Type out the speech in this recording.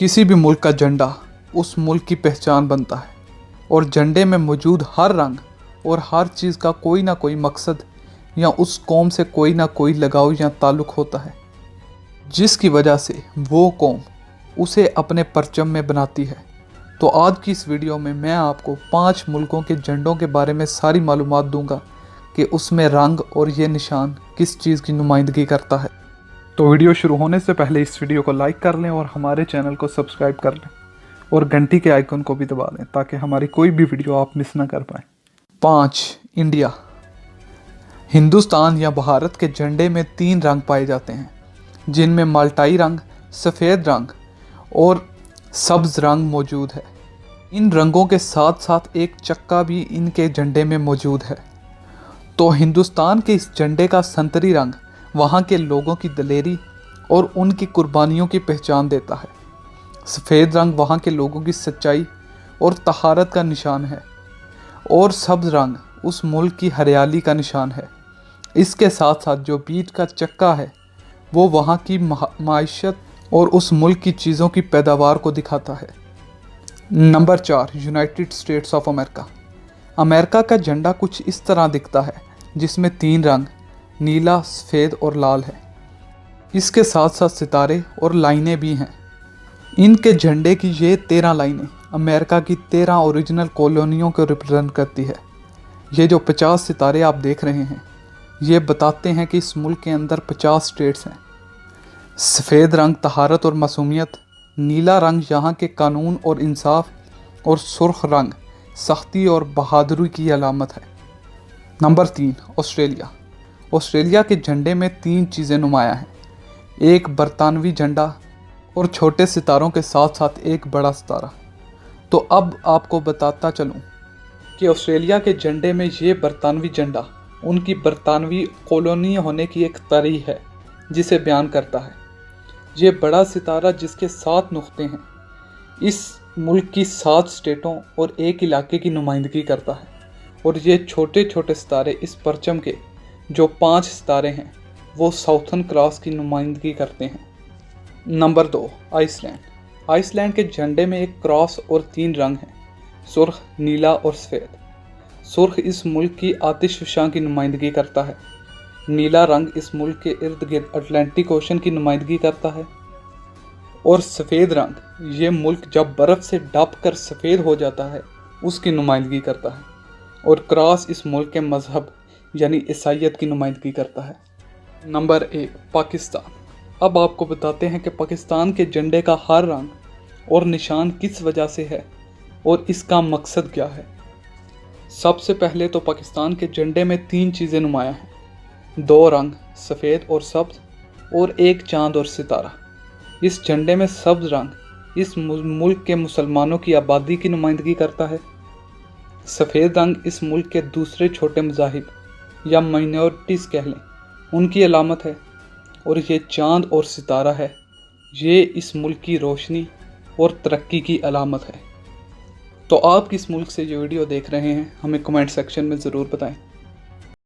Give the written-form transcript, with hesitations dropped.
किसी भी मुल्क का झंडा उस मुल्क की पहचान बनता है और झंडे में मौजूद हर रंग और हर चीज़ का कोई ना कोई मकसद या उस कौम से कोई ना कोई लगाव या ताल्लुक़ होता है, जिसकी वजह से वो कौम उसे अपने परचम में बनाती है। तो आज की इस वीडियो में मैं आपको 5 मुल्कों के झंडों के बारे में सारी मालूमात दूंगा कि उसमें रंग और ये निशान किस चीज़ की नुमाइंदगी करता है। तो वीडियो शुरू होने से पहले इस वीडियो को लाइक कर लें और हमारे चैनल को सब्सक्राइब कर लें और घंटी के आइकन को भी दबा लें ताकि हमारी कोई भी वीडियो आप मिस ना कर पाएँ। 5. इंडिया। हिंदुस्तान या भारत के झंडे में 3 रंग पाए जाते हैं, जिनमें माल्टाई रंग, सफ़ेद रंग और सब्ज़ रंग मौजूद है। इन रंगों के साथ साथ एक चक्का भी इनके झंडे में मौजूद है। तो हिंदुस्तान के इस झंडे का संतरी रंग वहाँ के लोगों की दलेरी और उनकी कुर्बानियों की पहचान देता है। सफ़ेद रंग वहाँ के लोगों की सच्चाई और तहारत का निशान है और सब्ज़ रंग उस मुल्क की हरियाली का निशान है। इसके साथ साथ जो बीच का चक्का है वो वहाँ की माइशत और उस मुल्क की चीज़ों की पैदावार को दिखाता है। Number 4. United states of America. America का झंडा कुछ इस तरह दिखता है, जिसमें 3 रंग नीला, सफ़ेद और लाल है। इसके साथ साथ सितारे और लाइनें भी हैं। इनके झंडे की ये 13 लाइनें अमेरिका की 13 ओरिजिनल कॉलोनियों को रिप्रेजेंट करती है। ये जो 50 सितारे आप देख रहे हैं ये बताते हैं कि इस मुल्क के अंदर 50 स्टेट्स हैं। सफ़ेद रंग तहारत और मासूमियत, नीला रंग यहाँ के कानून और इंसाफ और सुर्ख रंग सख्ती और बहादुरी की अलामत है। नंबर 3. ऑस्ट्रेलिया। ऑस्ट्रेलिया के झंडे में 3 चीज़ें नुमायाँ हैं। एक बरतानवी झंडा और छोटे सितारों के साथ साथ एक बड़ा सितारा। तो अब आपको बताता चलूँ कि ऑस्ट्रेलिया के झंडे में ये बरतानवी झंडा उनकी बरतानवी कॉलोनी होने की एक तारीख है जिसे बयान करता है। ये बड़ा सितारा जिसके 7 नुक्ते हैं इस मुल्क की 7 स्टेटों और एक इलाके की नुमाइंदगी करता है, और ये छोटे छोटे सितारे इस परचम के जो 5 सितारे हैं वो साउथर्न क्रॉस की नुमाइंदगी करते हैं। नंबर 2. आइसलैंड। आइसलैंड के झंडे में एक क्रॉस और 3 रंग हैं, सुर्ख, नीला और सफ़ेद। सुर्ख इस मुल्क की आतिशफ़शां की नुमाइंदगी करता है। नीला रंग इस मुल्क के इर्द गिर्द अटलांटिक ओशन की नुमाइंदगी करता है, और सफ़ेद रंग ये मुल्क जब बर्फ़ से ढप कर सफ़ेद हो जाता है उसकी नुमाइंदगी करता है, और क्रॉस इस मुल्क के मज़हब यानी ईसाईयत की नुमाइंदगी करता है। नंबर 1. पाकिस्तान। अब आपको बताते हैं कि पाकिस्तान के झंडे का हर रंग और निशान किस वजह से है और इसका मकसद क्या है। सबसे पहले तो पाकिस्तान के झंडे में 3 चीज़ें नुमायाँ हैं, 2 रंग सफ़ेद और सब्ज़ और एक चाँद और सितारा। इस झंडे में सब्ज़ रंग इस मुल्क के मुसलमानों की आबादी की नुमाइंदगी करता है। सफ़ेद रंग इस मुल्क के दूसरे छोटे मज़ाहिब या माइनॉरिटीज़ कह लें उनकी अलामत है, और ये चाँद और सितारा है ये इस मुल्क की रोशनी और तरक्की की अलामत है। तो आप किस मुल्क से ये वीडियो देख रहे हैं हमें कमेंट सेक्शन में ज़रूर बताएं।